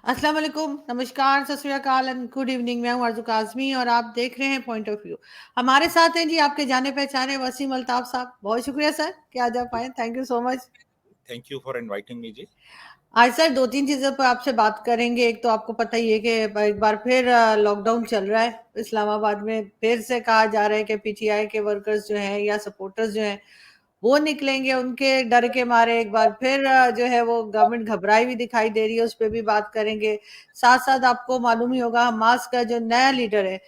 अस्सलाम वालेकुम, नमस्कार, सत श्री अकाल एंड गुड इवनिंग। मैं हूँ आरज़ू काज़मी और आप देख रहे हैं पॉइंट ऑफ व्यू। हमारे साथ हैं जी आपके जाने-पहचाने वसीम अल्ताफ़ साहब। बहुत शुक्रिया सर कि आज आप आए। Thank you so much. Thank you for inviting me ji. आज सर 2-3 चीज़ों पर आपसे बात करेंगे। एक तो आपको पता ही है कि एक बार फिर लॉकडाउन चल रहा है इस्लामाबाद में। फिर से कहा जा रहा है कि पीटीआई के वर्कर्स जो हैं या सपोर्टर्स जो हैं वो निकलेंगे, उनके डर के मारे एक बार फिर जो है वो गवर्नमेंट घबराई हुई दिखाई दे रही है, उस पे भी बात करेंगे। साथ-साथ आपको मालूम ही होगा हमास का जो नया लीडर है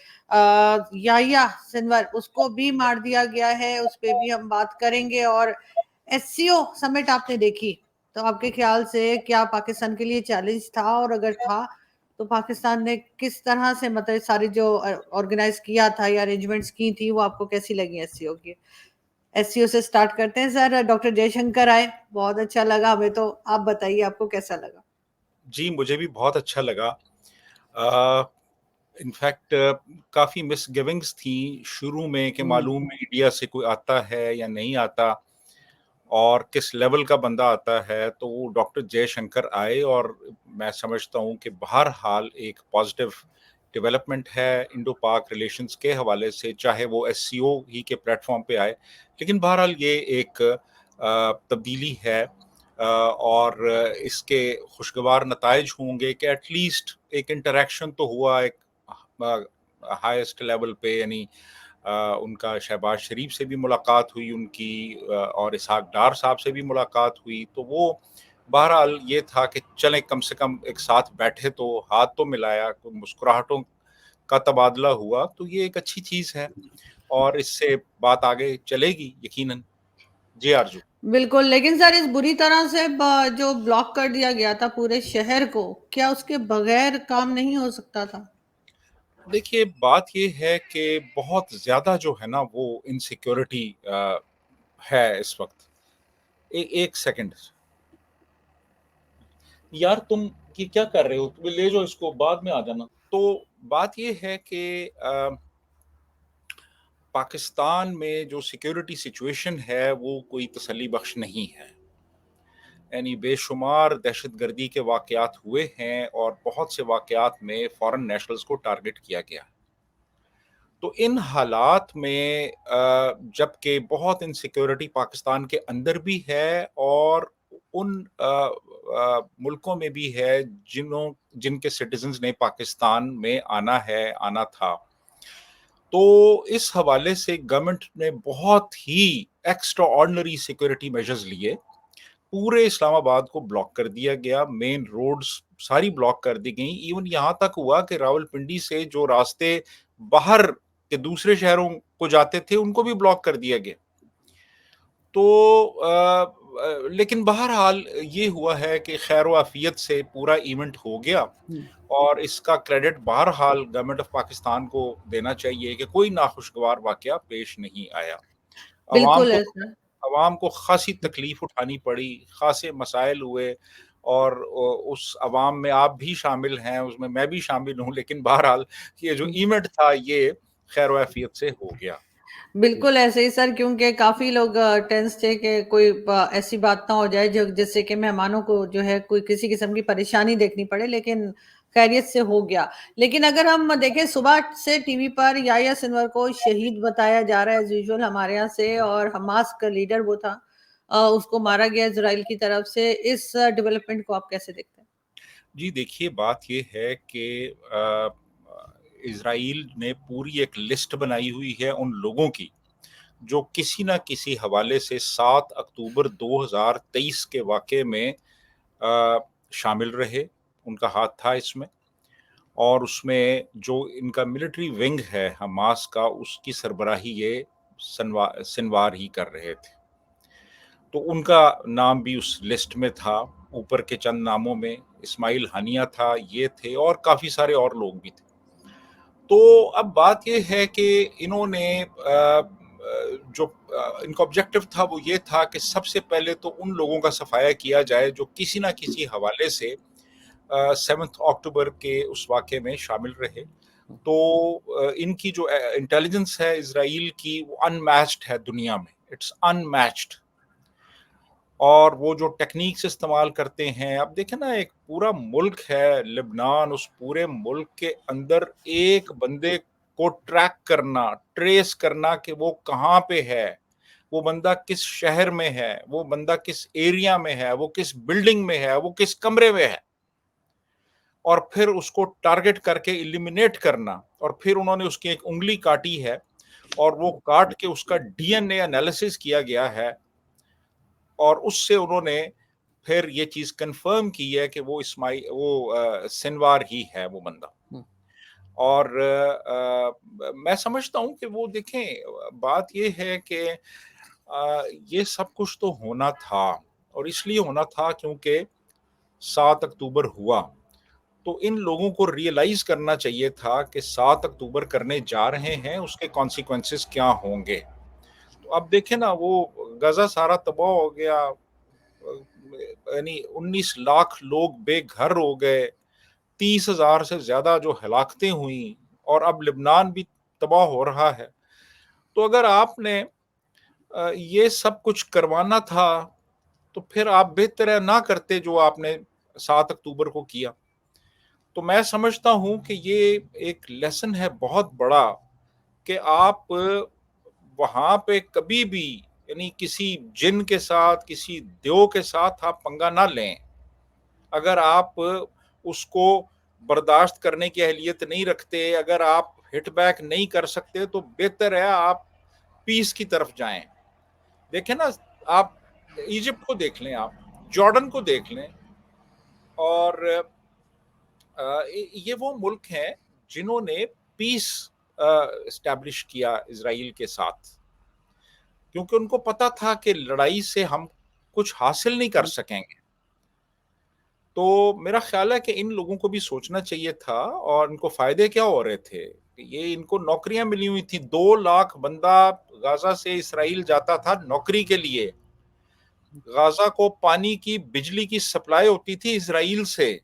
याह्या सिनवर, उसको भी मार दिया गया है, उस पे भी हम बात करेंगे। और एससीओ समिट आपने देखी, तो आपके ख्याल से क्या पाकिस्तान के लिए चैलेंज था? और अगर था, तो पाकिस्तान ने किस तरह से मतलब सारी जो ऑर्गेनाइज़ किया था या अरेंजमेंट्स की थी, वो आपको कैसी लगी एससीओ की? एससीओ से स्टार्ट करते हैं सर। डॉक्टर जयशंकर आए, बहुत अच्छा लगा हमें तो। आप बताइए आपको कैसा लगा? जी, मुझे भी बहुत अच्छा लगा। इनफैक्ट काफ़ी मिसगिविंग्स थी शुरू में कि हुँ। मालूम नहीं इंडिया से कोई आता है या नहीं आता और किस लेवल का बंदा आता है। तो वो डॉक्टर जयशंकर आए और मैं समझता हूँ कि बहरहाल एक पॉजिटिव डेवलपमेंट है इंडो पाक रिलेशंस के हवाले से, चाहे वो एससीओ ही के प्लेटफॉर्म पे आए। लेकिन बहरहाल ये एक तब्दीली है और इसके खुशगवार नताइज होंगे कि एटलीस्ट एक इंटरेक्शन तो हुआ एक हाईएस्ट लेवल पे, यानी उनका शहबाज शरीफ से भी मुलाकात हुई उनकी और इसहाक डार साहब से भी मुलाकात हुई। तो वो बहरहाल ये था कि चलें कम से कम एक साथ बैठे तो हाथ तो मिलाया, कोई मुस्कुराहटों का तबादला हुआ, तो ये एक अच्छी चीज़ है और इससे बात आगे चलेगी यकीनन। जी आरज़ू। बिल्कुल, लेकिन सर इस बुरी तरह से ब जो ब्लॉक कर दिया गया था पूरे शहर को, क्या उसके बगैर काम नहीं हो सकता था? देखिए, बात ये है कि बहुत ज़्यादा जो है ना वो इनसिक्योरिटी है इस वक़्त। एक सेकंड। यार तुम ये क्या कर रहे हो? तुम ले जाओ इसको, बाद में आ जाना। तो बात ये है कि पाकिस्तान में जो सिक्योरिटी सिचुएशन है वो कोई तसल्ली बख्श नहीं है। यानी बेशुमार दहशतगर्दी के वाक़यात हुए हैं और बहुत से वाक़यात में फ़ॉरेन नेशनल्स को टारगेट किया गया। तो इन हालात में जबकि बहुत इनसिक्योरिटी पाकिस्तान के अंदर भी है और उन मुल्कों में भी है जिनके सिटीजन्स ने पाकिस्तान में आना है, आना था। तो इस हवाले से गवर्नमेंट ने बहुत ही एक्स्ट्रा ऑर्डिनरी सिक्योरिटी मेजर्स लिए। पूरे इस्लामाबाद को ब्लॉक कर दिया गया, मेन रोड्स सारी ब्लॉक कर दी गई। इवन यहाँ तक हुआ कि रावलपिंडी से जो रास्ते बाहर के दूसरे शहरों को जाते थे उनको भी ब्लॉक कर दिया गया। तो लेकिन बहरहाल ये हुआ है कि खैर आफियत से पूरा इवेंट हो गया हुँ। और इसका क्रेडिट बहरहाल गवर्नमेंट ऑफ पाकिस्तान को देना चाहिए कि कोई नाखुशगवार वाकया पेश नहीं आया। अवाम बिल्कुल को है सर। अवाम को खासी तकलीफ उठानी पड़ी, खासे मसाइल हुए और उस अवाम में आप भी शामिल हैं, उसमें मैं भी शामिल हूँ, लेकिन बहरहाल ये जो हुँ। इवेंट था ये खैर आफियत से हो गया। जी। बिल्कुल ऐसे ही सर, क्योंकि काफ़ी लोग टेंस थे कि कोई ऐसी बात ना हो जाए जो जिससे कि मेहमानों को जो है कोई किसी किस्म की परेशानी देखनी पड़े, लेकिन खैरियत से हो गया। लेकिन अगर हम देखें सुबह से टीवी पर याह्या सिनवर को शहीद बताया जा रहा है एज़ यूजुअल हमारे यहाँ से, और हमास का लीडर वो था, उसको मारा गया इज़राइल की तरफ से। इस डेवलपमेंट को आप कैसे देखते हैं? जी, देखिए बात ये है कि इज़राइल ने पूरी एक लिस्ट बनाई हुई है उन लोगों की, जो किसी न किसी हवाले से 7 अक्टूबर 2023 के वाक़ये में शामिल रहे, उनका हाथ था इसमें। और उसमें जो इनका मिलिट्री विंग है हमास का, उसकी सरबराही ये सिनवार ही कर रहे थे। तो उनका नाम भी उस लिस्ट में था। ऊपर के चंद नामों में इस्माइल हानिया था, ये थे और काफ़ी सारे और लोग भी थे। तो अब बात ये है कि इन्होंने जो इनका ऑब्जेक्टिव था वो ये था कि सबसे पहले तो उन लोगों का सफाया किया जाए जो किसी ना किसी हवाले से 7 अक्टूबर के उस वाक़ये में शामिल रहे। तो इनकी जो इंटेलिजेंस है इज़राइल की वो अनमैच्ड है दुनिया में, इट्स अनमैच्ड। और वो जो टेक्निक्स इस्तेमाल करते हैं, अब देखें ना, एक पूरा मुल्क है लेबनान, उस पूरे मुल्क के अंदर एक बंदे को ट्रैक करना, ट्रेस करना कि वो कहाँ पे है, वो बंदा किस शहर में है, वो बंदा किस एरिया में है, वो किस बिल्डिंग में है, वो किस कमरे में है, और फिर उसको टारगेट करके इलिमिनेट करना, और फिर उन्होंने उसकी एक उंगली काटी है और वो काट के उसका डीएनए एनालिसिस किया गया है, और उससे उन्होंने फिर ये चीज कंफर्म की है कि वो सिनवार ही है वो बंदा। और मैं समझता हूं कि वो देखें, बात ये है कि ये सब कुछ तो होना था, और इसलिए होना था क्योंकि 7 अक्टूबर हुआ, तो इन लोगों को रियलाइज करना चाहिए था कि 7 अक्टूबर करने जा रहे हैं, उसके कॉन्सिक्वेंसेस क्या होंगे। तो अब देखें ना, वो गजा सारा तबाह हो गया, यानी 19 लाख लोग बेघर हो गए, 30,000 से ज्यादा जो हलाकतें हुई, और अब लिबनान भी तबाह हो रहा है। तो अगर आपने ये सब कुछ करवाना था, तो फिर आप बेहतर है ना करते जो आपने 7 अक्टूबर को किया। तो मैं समझता हूं कि ये एक लेसन है बहुत बड़ा, कि आप वहां पे कभी भी, यानी किसी जिन के साथ, किसी देव के साथ आप पंगा ना लें। अगर आप उसको बर्दाश्त करने की अहलियत नहीं रखते, अगर आप हिट बैक नहीं कर सकते, तो बेहतर है आप पीस की तरफ जाएं। देखें ना, आप इजिप्ट को देख लें, आप जॉर्डन को देख लें, और ये वो मुल्क हैं जिन्होंने पीस एस्टैब्लिश किया इजराइल के साथ, क्योंकि उनको पता था कि लड़ाई से हम कुछ हासिल नहीं कर सकेंगे। तो मेरा ख्याल है कि इन लोगों को भी सोचना चाहिए था, और इनको फायदे क्या हो रहे थे। ये इनको नौकरियां मिली हुई थी, 2 लाख बंदा गाजा से इसराइल जाता था नौकरी के लिए। गाजा को पानी की, बिजली की सप्लाई होती थी इसराइल से।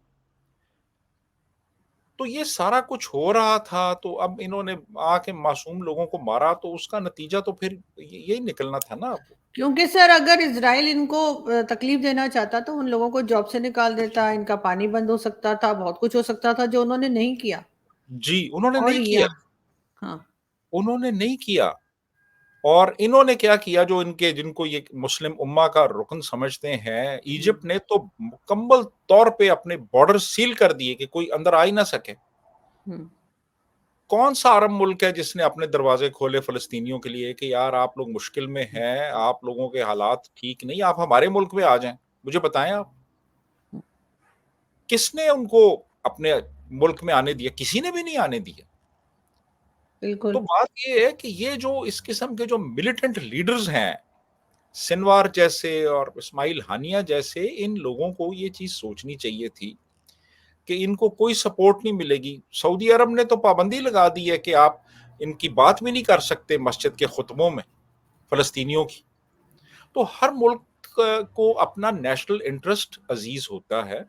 तो ये सारा कुछ हो रहा था, तो अब इन्होंने आके मासूम लोगों को मारा, तो उसका नतीजा तो फिर यही निकलना था ना। क्योंकि सर अगर इसराइल इनको तकलीफ देना चाहता तो उन लोगों को जॉब से निकाल देता, इनका पानी बंद हो सकता था, बहुत कुछ हो सकता था जो उन्होंने नहीं किया। जी, उन्होंने और नहीं किया। यहाँ, हाँ, उन्होंने नहीं किया। और इन्होंने क्या किया, जो इनके, जिनको ये मुस्लिम उम्मा का रुकन समझते हैं, इजिप्ट ने तो मुकम्मल तौर पे अपने बॉर्डर सील कर दिए कि कोई अंदर आ ही ना सके। हम्म, कौन सा अरब मुल्क है जिसने अपने दरवाजे खोले फलस्तीनियों के लिए कि यार आप लोग मुश्किल में हैं, आप लोगों के हालात ठीक नहीं, आप हमारे मुल्क में आ जाएं। मुझे बताएं आप, किसने उनको अपने मुल्क में आने दिया? किसी ने भी नहीं आने दिया। तो बिल्कुल। बात ये है कि ये जो इस किस्म के जो मिलिटेंट लीडर्स हैं, सिनवार जैसे और इस्माइल हानिया जैसे, इन लोगों को ये चीज सोचनी चाहिए थी कि इनको कोई सपोर्ट नहीं मिलेगी। सऊदी अरब ने तो पाबंदी लगा दी है कि आप इनकी बात भी नहीं कर सकते मस्जिद के खुतबों में, फलस्तीनियों की। तो हर मुल्क को अपना नेशनल इंटरेस्ट अजीज होता है।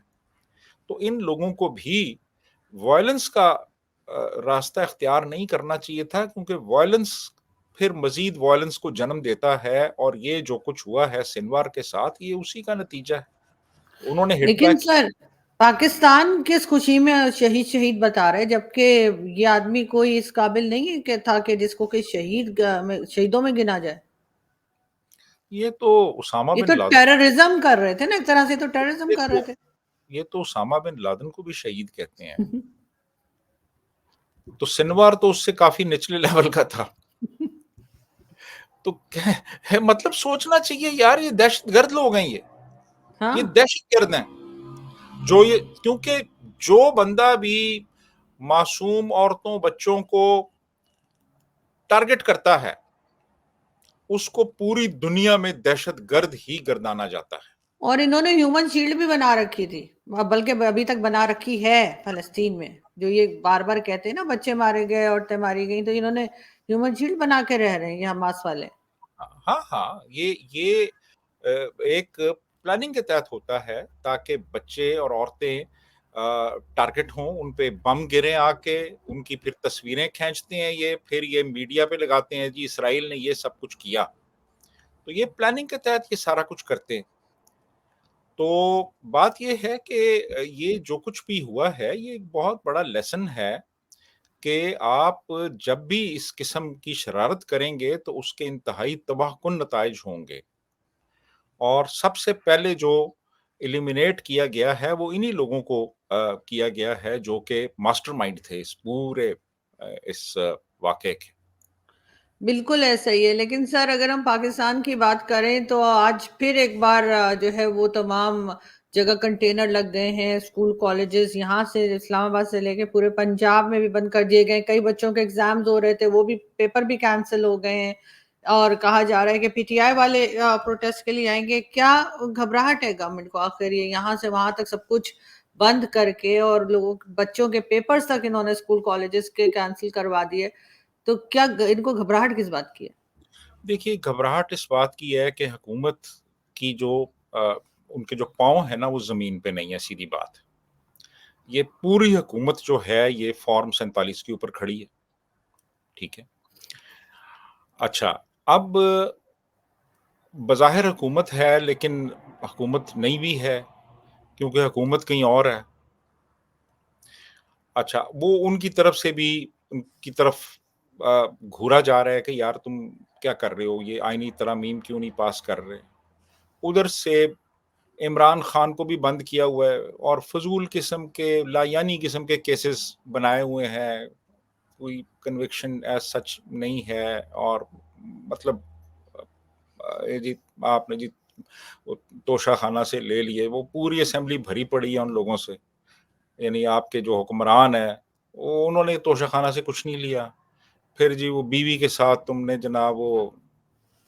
तो इन लोगों को भी वायलेंस का रास्ता इख्तियार नहीं करना चाहिए था, क्योंकि वायलेंस फिर मजीद वायलेंस को जन्म देता है, और ये जो कुछ हुआ है सिनवार के साथ, ये उसी का नतीजा है। उन्होंने हिट लेकिन बैक। सर पाकिस्तान किस खुशी में शहीद शहीद बता रहे, जबकि ये आदमी कोई इस काबिल नहीं है कि था कि जिसको कि शहीदों में गिना जाए। ये तो उसामा ये बिन तो लादेन। टेररिज्म कर रहे थे ना, एक तरह से तो टेररिज्म ये कर रहे तो थे। ये तो उसामा बिन लादेन को भी शहीद कहते हैं। तो सिनवार तो उससे काफी निचले लेवल का था। तो मतलब सोचना चाहिए यार, ये दहशतगर्द लोग हैं, ये हाँ, दहशतगर्द हैं। जो ये, क्योंकि जो बंदा भी मासूम औरतों बच्चों को टारगेट करता है, उसको पूरी दुनिया में दहशतगर्द ही गर्दाना जाता है। और इन्होंने ह्यूमन शील्ड भी बना रखी थी, बल्कि अभी तक बना रखी है फलस्तीन में। जो ये बार बार कहते हैं ना बच्चे मारे गए, औरतें मारी गई, तो इन्होंने ह्यूमन शील्ड बना के रह रहे हैं ये हमास वाले। हाँ हाँ, ये एक प्लानिंग के तहत होता है, ताकि बच्चे और औरतें टारगेट हों, उन पे बम गिरे आके, उनकी फिर तस्वीरें खींचते हैं ये, फिर ये मीडिया पे लगाते हैं जी इसराइल ने ये सब कुछ किया। तो ये प्लानिंग के तहत ये सारा कुछ करते हैं। तो बात ये है कि ये जो कुछ भी हुआ है, ये एक बहुत बड़ा लेसन है कि आप जब भी इस किस्म की शरारत करेंगे, तो उसके इंतहाई तबाहकुन नताइज होंगे। और सबसे पहले जो एलिमिनेट किया गया है, वो इन्हीं लोगों को किया गया है, जो कि मास्टरमाइंड थे इस पूरे इस वाक़ये के। बिल्कुल ऐसा ही है, लेकिन सर अगर हम पाकिस्तान की बात करें तो आज फिर एक बार जो है वो तमाम जगह कंटेनर लग गए हैं। स्कूल कॉलेजेस यहाँ से इस्लामाबाद से लेके पूरे पंजाब में भी बंद कर दिए गए। कई बच्चों के एग्जाम्स हो रहे थे, वो भी पेपर भी कैंसिल हो गए हैं। और कहा जा रहा है कि पीटीआई वाले प्रोटेस्ट के लिए आएंगे। क्या घबराहट है गवर्नमेंट को? आखिर ये यहाँ से वहां तक सब कुछ बंद करके और लोगों बच्चों के पेपर्स तक इन्होंने स्कूल कॉलेजेस के कैंसिल करवा दिए, तो क्या इनको घबराहट किस बात की है? देखिए, घबराहट इस बात की है कि हुकूमत की जो उनके जो पाँव है ना, वो ज़मीन पे नहीं है, सीधी बात। ये पूरी हुकूमत जो है, ये फ़ॉर्म 47 के ऊपर खड़ी है, ठीक है? अच्छा, अब बज़ाहिर हुकूमत है, लेकिन हुकूमत नहीं भी है, क्योंकि हुकूमत कहीं और है। अच्छा, वो उनकी तरफ से भी उनकी तरफ घूरा जा रहा है कि यार तुम क्या कर रहे हो? ये आईनी तरमीम क्यों नहीं पास कर रहे? उधर से इमरान खान को भी बंद किया हुआ है और फ़ज़ूल किस्म के लायानी किस्म के केसेस बनाए हुए हैं। कोई कन्विक्शन एज़ सच नहीं है और मतलब ये जी आपने जी वो तोशाखाना से ले लिए, वो पूरी असेंबली भरी पड़ी है उन लोगों से। यानी आपके जो हुक्मरान हैं, वो उन्होंने तोशाखाना से कुछ नहीं लिया। फिर जी वो बीवी के साथ तुमने जनाब वो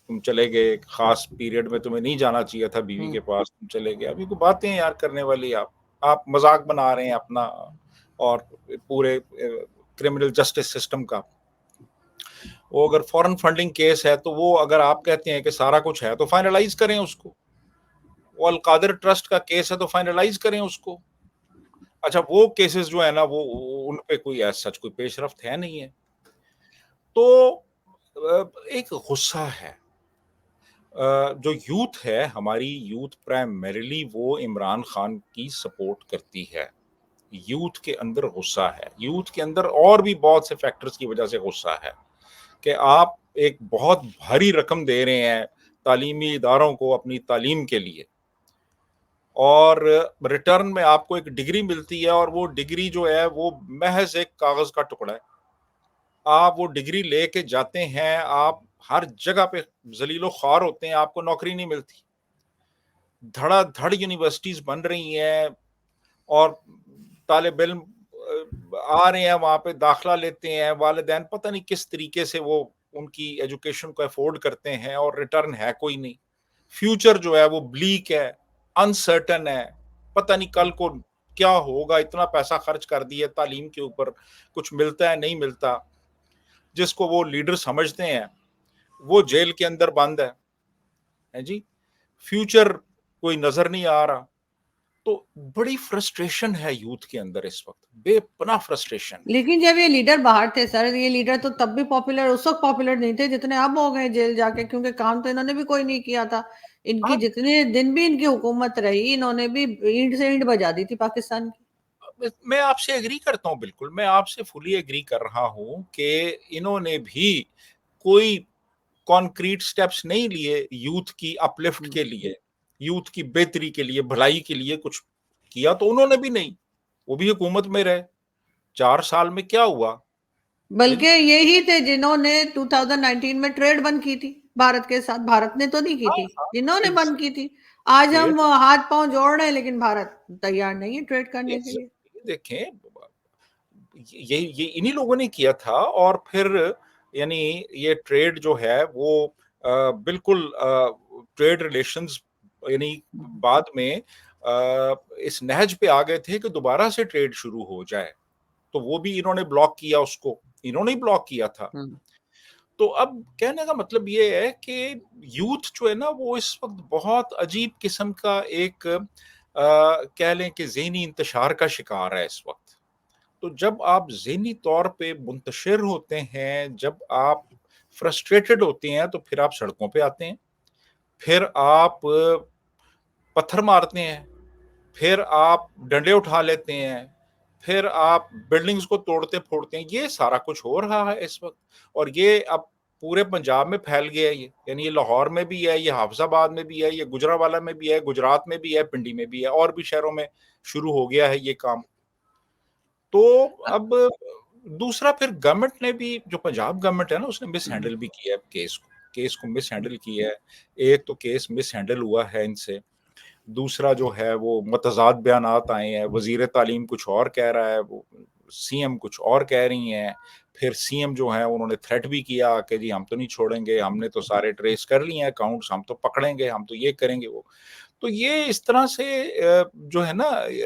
तुम चले गए, एक ख़ास पीरियड में तुम्हें नहीं जाना चाहिए था बीवी के पास, तुम चले गए। अभी कोई बातें हैं यार करने वाली आप मज़ाक बना रहे हैं अपना और पूरे क्रिमिनल जस्टिस सिस्टम का। वो अगर फॉरेन फंडिंग केस है, तो वो अगर आप कहते हैं कि सारा कुछ है, तो फाइनलाइज़ करें उसको। वो अल-कादिर ट्रस्ट का केस है, तो फाइनलाइज़ करें उसको। अच्छा, वो केसेस जो है ना, वो उन पे कोई एज़ सच कोई पेशरफ्त है नहीं है। तो एक गुस्सा है। जो यूथ है, हमारी यूथ प्राइमरीली वो इमरान खान की सपोर्ट करती है। यूथ के अंदर गुस्सा है। यूथ के अंदर और भी बहुत से फैक्टर्स की वजह से गुस्सा है कि आप एक बहुत भारी रकम दे रहे हैं तालीमी इदारों को अपनी तालीम के लिए और रिटर्न में आपको एक डिग्री मिलती है और वो डिग्री जो है वो महज एक कागज़ का टुकड़ा है। आप वो डिग्री लेके जाते हैं, आप हर जगह पे ज़लील-ओ-ख़्वार होते हैं, आपको नौकरी नहीं मिलती। धड़ाधड़ यूनिवर्सिटीज़ बन रही हैं और तालिब-इल्म आ रहे हैं, वहाँ पे दाखिला लेते हैं, वालिदैन पता नहीं किस तरीके से वो उनकी एजुकेशन को अफ़ोर्ड करते हैं और रिटर्न है कोई नहीं। फ्यूचर जो है वो ब्लीक है, अनसर्टेन है, पता नहीं कल को क्या होगा, इतना पैसा खर्च कर दिया तालीम के ऊपर, कुछ मिलता है, नहीं मिलता। जिसको वो लीडर समझते हैं, वो जेल के अंदर बंद है जी? फ्यूचर कोई नज़र नहीं आ रहा। तो बड़ी फ्रस्ट्रेशन है यूथ के अंदर इस वक़्त, बेपनाह फ्रस्ट्रेशन है। लेकिन जब ये लीडर बाहर थे सर, ये लीडर तो तब भी पॉपुलर, उस वक्त पॉपुलर नहीं थे जितने अब हो गए जेल जाके, क्योंकि काम तो इन्होंने भी कोई नहीं किया था। इनकी हाँ, जितने दिन भी इनकी हुकूमत रही, इन्होंने भी ईंट से ईंट बजा दी थी पाकिस्तान की। मैं आपसे एग्री करता हूँ बिल्कुल, मैं आपसे फुली एग्री कर रहा हूँ कि इन्होंने भी कोई कॉन्क्रीट स्टेप्स नहीं लिए यूथ की अपलिफ्ट हम्म। के लिए, यूथ की बेहतरी के लिए, भलाई के लिए कुछ किया तो उन्होंने भी नहीं। वो भी हुकूमत में रहे। 4 साल में क्या हुआ? है बल्कि जी? यही थे जिन्होंने 2019 में ट्रेड बंद की थी भारत के साथ। भारत ने तो नहीं की हाँ, थी, हाँ, इन्होंने बंद की एग्ज़ैक्टली थी। आज ट्रेड हम हाथ पांव जोड़ रहे हैं, लेकिन भारत तैयार नहीं है ट्रेड करने के लिए। एग्ज़ैक्टली देखें ये इन्हीं लोगों ने किया था और फिर यानी ये ट्रेड जो है वो बिल्कुल ट्रेड रिलेशंस यानी बाद में इस नहज पे आ गए थे कि दोबारा से ट्रेड शुरू हो जाए। तो वो भी इन्होंने ब्लॉक किया उसको, इन्होंने ही ब्लॉक किया था। हम्म। तो अब कहने का मतलब ये है कि यूथ जो है ना वो इस वक़्त बहुत अजीब किस्म का एक कह लें कि ज़हनी इंतशार का शिकार है इस वक़्त। तो जब आप ज़हनी तौर पे मुंतशिर होते हैं, जब आप फ्रस्ट्रेटेड होते हैं, तो फिर आप सड़कों पे आते हैं। फिर आप पत्थर मारते हैं, फिर आप डंडे उठा लेते हैं, फिर आप बिल्डिंग्स को तोड़ते फोड़ते हैं। ये सारा कुछ हो रहा है इस वक्त, और ये अब पूरे पंजाब में फैल गया है। ये यानी ये लाहौर में भी है, ये हाफिजाबाद में भी है, ये गुजरावाला में भी है, गुजरात में भी है, पिंडी में भी है, और भी शहरों में शुरू हो गया है ये काम। तो अब दूसरा, फिर गवर्नमेंट ने भी, जो पंजाब गवर्नमेंट है ना, उसने मिस हैंडल भी किया है केस को मिस हैंडल किया है। एक तो केस मिस हैंडल हुआ है इनसे, दूसरा जो है वो मतजाद बयानात आए हैं। वजीर तालीम कुछ और कह रहा है, वो सीएम कुछ और कह रही हैं। फिर सीएम जो है उन्होंने थ्रेट भी किया कि जी हम तो नहीं छोड़ेंगे, हमने तो सारे ट्रेस कर लिए हैं अकाउंट्स, हम तो पकड़ेंगे, हम तो ये करेंगे वो। तो ये इस तरह से जो है ना,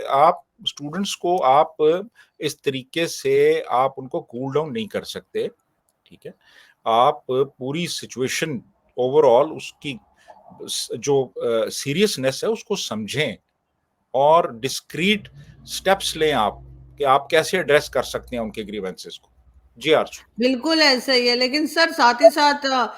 आप स्टूडेंट्स को आप इस तरीके से आप उनको कूल डाउन नहीं कर सकते, ठीक है। आप पूरी सिचुएशन ओवरऑल उसकी जो सीरियसनेस है उसको समझें, और डिस्क्रीट स्टेप्स लें आप, कि आप कैसे एड्रेस कर सकते हैं उनके ग्रीवेंसेस को। जी आरजू। बिल्कुल ऐसा ही है, लेकिन सर साथ ही साथ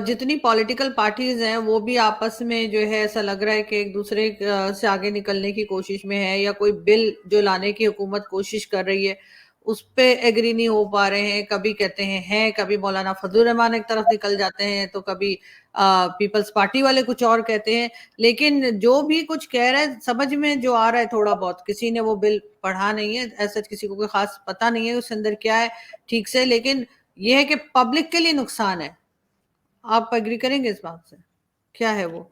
जितनी पॉलिटिकल पार्टीज हैं वो भी आपस में जो है ऐसा लग रहा है कि एक दूसरे से आगे निकलने की कोशिश में है, या कोई बिल जो लाने की हुकूमत कोशिश कर रही है उस पे एग्री नहीं हो पा रहे हैं। कभी कहते हैं, कभी मौलाना फजलुर रहमान एक तरफ निकल जाते हैं, तो कभी पीपल्स पार्टी वाले कुछ और कहते हैं। लेकिन जो भी कुछ कह रहे हैं, समझ में जो आ रहा है थोड़ा बहुत, किसी ने वो बिल पढ़ा नहीं है, ऐसा किसी को कोई खास पता नहीं है उसके अंदर क्या है ठीक से, लेकिन ये है कि पब्लिक के लिए नुकसान है। आप एग्री करेंगे इस बात से? क्या है वो?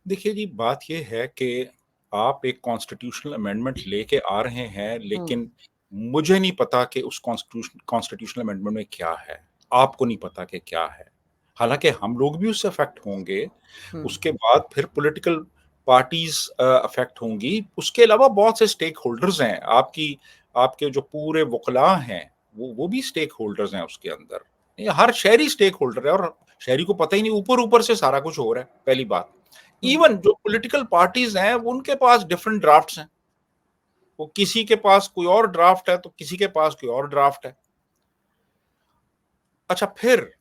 देखिए जी, बात यह है कि आप एक कॉन्स्टिट्यूशनल अमेंडमेंट लेके आ रहे हैं, हम्म। लेकिन मुझे नहीं पता कि उस कॉन्स्टिट्यूशनल अमेंडमेंट में क्या है। आपको नहीं पता कि क्या है। हालांकि हम लोग भी उससे अफेक्ट होंगे, हम्म। उसके बाद फिर पॉलिटिकल पार्टीज अफेक्ट होंगी, उसके अलावा बहुत से स्टेक होल्डर्स हैं। आपकी आपके जो पूरे वकला हैं, वो भी स्टेक होल्डर्स हैं उसके अंदर। ये हर शहरी स्टेक होल्डर है, और शहरी को पता ही नहीं, ऊपर ऊपर से सारा कुछ हो रहा है, पहली बात। हम्म। इवन जो पॉलिटिकल पार्टीज हैं उनके पास डिफरेंट ड्राफ्ट्स हैं। वो किसी के पास कोई और ड्राफ्ट है, तो किसी के पास कोई और ड्राफ्ट है। अच्छा, फिर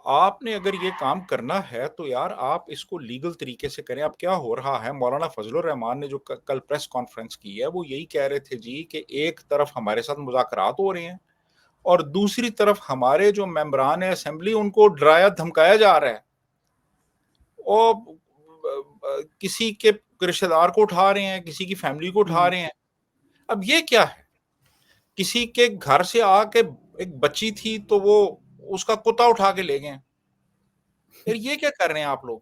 आपने अगर ये काम करना है तो यार आप इसको लीगल तरीके से करें। अब क्या हो रहा है, मौलाना फजलुर रहमान ने जो कल प्रेस कॉन्फ्रेंस की है, वो यही कह रहे थे जी कि एक तरफ हमारे साथ मुज़ाकरात हो रहे हैं, और दूसरी तरफ हमारे जो मेंबरान है असेंबली, उनको डराया धमकाया जा रहा है। और किसी के रिश्तेदार को उठा रहे हैं, किसी की फैमिली को उठा हम्म। रहे हैं। अब ये क्या है? किसी के घर से आके एक बच्ची थी, तो वो उसका कुत्ता उठा के ले गए। यार ये क्या कर रहे हैं आप लोग?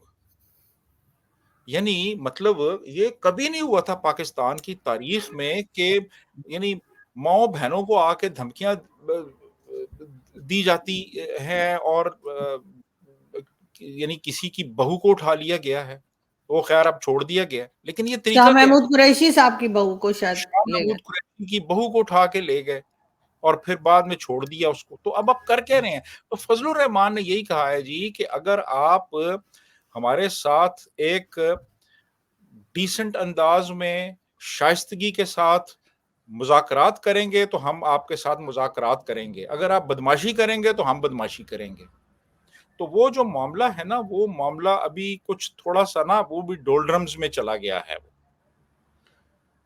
यानी मतलब ये कभी नहीं हुआ था पाकिस्तान की तारीख में कि यानी माओ बहनों को आके धमकियां दी जाती हैं, और यानी किसी की बहू को उठा लिया गया है। वो खैर अब छोड़ दिया गया है, लेकिन ये शाह तरीका क्या है? महमूद कुरैशी साहब की बहू को शायद शाह ले महमूद गए। कुरैशी की बहू को उठा के ले गए, और फिर बाद में छोड़ दिया उसको। तो अब आप कर क्या रहे हैं? तो फजलुर रहमान ने यही कहा है जी कि अगर आप हमारे साथ एक डिसेंट अंदाज में, शाइस्तगी के साथ मुज़ाकरात करेंगे, तो हम आपके साथ मुज़ाकरात करेंगे। अगर आप बदमाशी करेंगे तो हम बदमाशी करेंगे। तो वो जो मामला है ना, वो मामला अभी कुछ थोड़ा सा ना, वो भी डोल्ड्रम्स में चला गया है।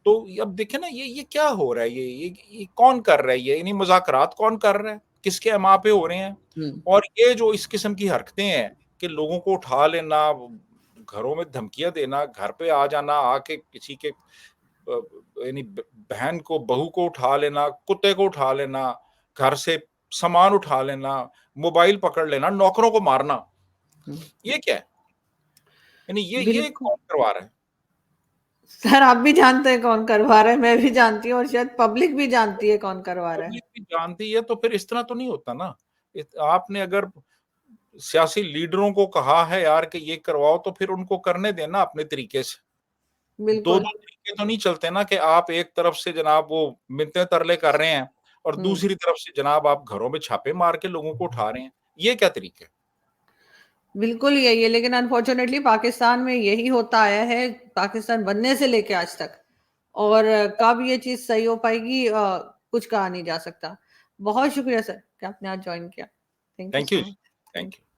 तो अब देखे ना, ये क्या हो रहा है, ये कौन कर रहा है, ये यानी मुज़ाकरात कौन कर रहा है, किसके अमा पे हो रहे हैं? हम्म। और ये जो इस किस्म की हरकतें हैं कि लोगों को उठा लेना, घरों में धमकियां देना, घर पे आ जाना, आके किसी के यानी बहन को, बहू को उठा लेना, कुत्ते को उठा लेना, घर से सामान उठा लेना, मोबाइल पकड़ लेना, नौकरों को मारना, हम्म। ये क्या है? यानी ये बिल्कुल कौन करवा रहा है? सर, आप भी जानते हैं कौन करवा रहा है, मैं भी जानती हूँ, और शायद पब्लिक भी जानती है कौन करवा रहा है। पब्लिक भी जानती है, तो फिर इस तरह तो नहीं होता ना। आपने अगर सियासी लीडरों को कहा है यार कि ये करवाओ, तो फिर उनको करने देना अपने तरीके से। दो बिल्कुल। दो तरीके तो नहीं चलते ना, कि आप एक तरफ से जनाब वो मिन्नतें तरले कर रहे हैं, और हम्म। दूसरी तरफ से जनाब आप घरों में छापे मार के लोगों को उठा रहे हैं। ये क्या तरीका है? बिल्कुल यही है, लेकिन अनफॉर्चुनेटली पाकिस्तान में यही होता आया है, पाकिस्तान बनने से लेके आज तक। और कब ये चीज सही हो पाएगी, कुछ कहा नहीं जा सकता। बहुत शुक्रिया सर कि आपने आज ज्वाइन किया। Thank you thank you. So much. Thank thank you. You.